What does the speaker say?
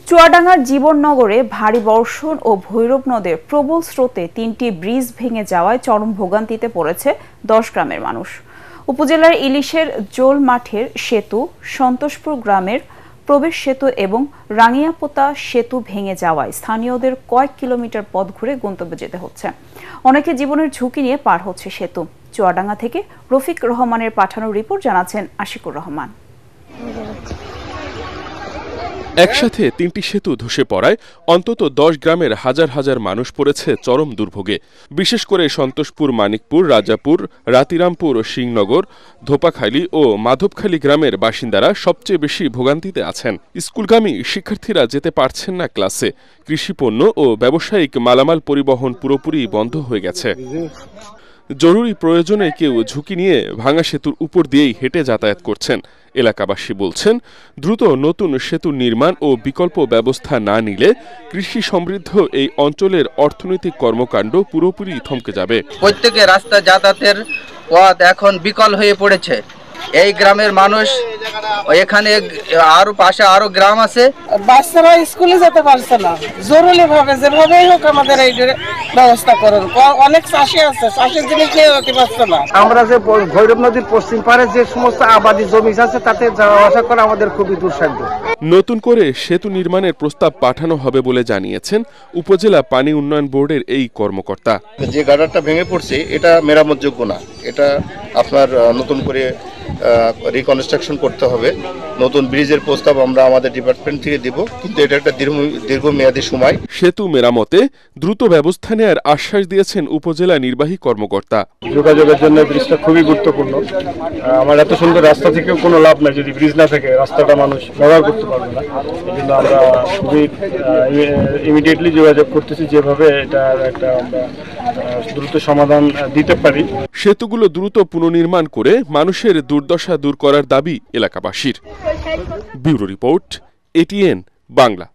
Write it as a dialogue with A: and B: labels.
A: চুয়াডাঙ্গার জীবননগরে ভারী বর্ষণ ও ভৈরব নদের প্রবল স্রোতে ৩টি ব্রিজ ভেঙে যাওয়ায় চরম ভোগান্তিতে পড়েছে ১০ গ্রামের মানুষ। উপজেলার ইলিশের জোল মাঠের সেতু, সন্তোষপুর গ্রামের প্রবেশ সেতু এবং রাঙিয়াপোতা সেতু ভেঙে যাওয়ায় স্থানীয়দের কয়েক কিলোমিটার পথ ঘুরে গন্তব্যে যেতে হচ্ছে। অনেকে জীবনের ঝুঁকি নিয়ে পার হচ্ছে সেতু। চুয়াডাঙ্গা থেকে রফিক রহমানের পাঠানো রিপোর্ট জানাচ্ছেন আশিকুর রহমান।
B: একসাথে ৩টি সেতু ধসে পড়ায় অন্তত ১০ গ্রামের হাজার হাজার মানুষ পড়েছে চরম দুর্ভোগে। বিশেষ করে সন্তোষপুর, মানিকপুর, রাজাপুর, রাতিরামপুর, সিংনগর, ধোপাখালী ও মাধবখালী গ্রামের বাসিন্দারা সবচেয়ে বেশি ভোগান্তিতে আছেন। স্কুলগামী শিক্ষার্থীরা যেতে পারছেন না ক্লাসে। কৃষিপণ্য ও ব্যবসায়িক মালামাল পরিবহন পুরোপুরি বন্ধ হয়ে গেছে। জরুরি প্রয়োজনে কেউ ঝুঁকি নিয়ে ভাঙা সেতুর উপর দিয়েই হেঁটে যাতায়াত করছেন। এলাকাবাসী বলছেন, দ্রুত নতুন সেতু নির্মাণ ও বিকল্প ব্যবস্থা না নিলে কৃষি সমৃদ্ধ এই অঞ্চলের অর্থনৈতিক কর্মকাণ্ড পুরোপুরি থমকে যাবে।
C: প্রত্যেকে রাস্তা যাতায়াতের পথ এখন বিকল হয়ে পড়েছে। এই গ্রামের মানুষ, এখানে আরো পাশে আরো গ্রাম আছে,
D: বাচ্চারা স্কুলে যেতে পারছে না। জরুরি ভাবে যেভাবেই হোক আমাদের এই ব্যবস্থা করুন। অনেক চাষি আছে, চাষের জিনিস নিয়ে যেতে পারছে না।
E: আমরা যে ভৈরব নদীর পশ্চিম পারে যে সমস্ত আবাদি জমি আছে তাতে যাওয়া আসা করা আমাদের খুবই দুঃসাধ্য।
B: নতুন করে সেতু নির্মাণের প্রস্তাব পাঠানো হবে বলে জানিয়েছেন উপজেলা পানি উন্নয়ন বোর্ডের এই কর্মকর্তা।
F: যে গার্ডারটা ভেঙে পড়ছে এটা মেরামতযোগ্য না, এটা আপনার নতুন করে রিকনস্ট্রাকশন করতে হবে। নতুন ব্রিজের প্রস্তাব আমরা আমাদের ডিপার্টমেন্ট থেকে দিব, কিন্তু এটা একটা দীর্ঘমেয়াদী সময়।
B: সেতু মেরামতে দ্রুত ব্যবস্থা নেওয়ার আশ্বাস দিয়েছেন উপজেলা নির্বাহী কর্মকর্তা।
G: যোগাযোগের জন্য ব্রিজটা খুবই গুরুত্বপূর্ণ। আমার এত সুন্দর রাস্তা থেকেও কোনো লাভ নাই যদি ব্রিজ না থাকে, রাস্তাটা মানুষ ব্যবহার করতে পারবে না। এই জন্য আমরা খুবই ইমিডিয়েটলি যোগাযোগ করতেছি যেভাবে এটার একটা আমরা দ্রুত সমাধান দিতে পারি।
B: সেতুগুলো দ্রুত পুনর্নির্মাণ করে মানুষের দুর্দশা দূর করার দাবি এলাকাবাসীর। Bureau report, ATN Bangla.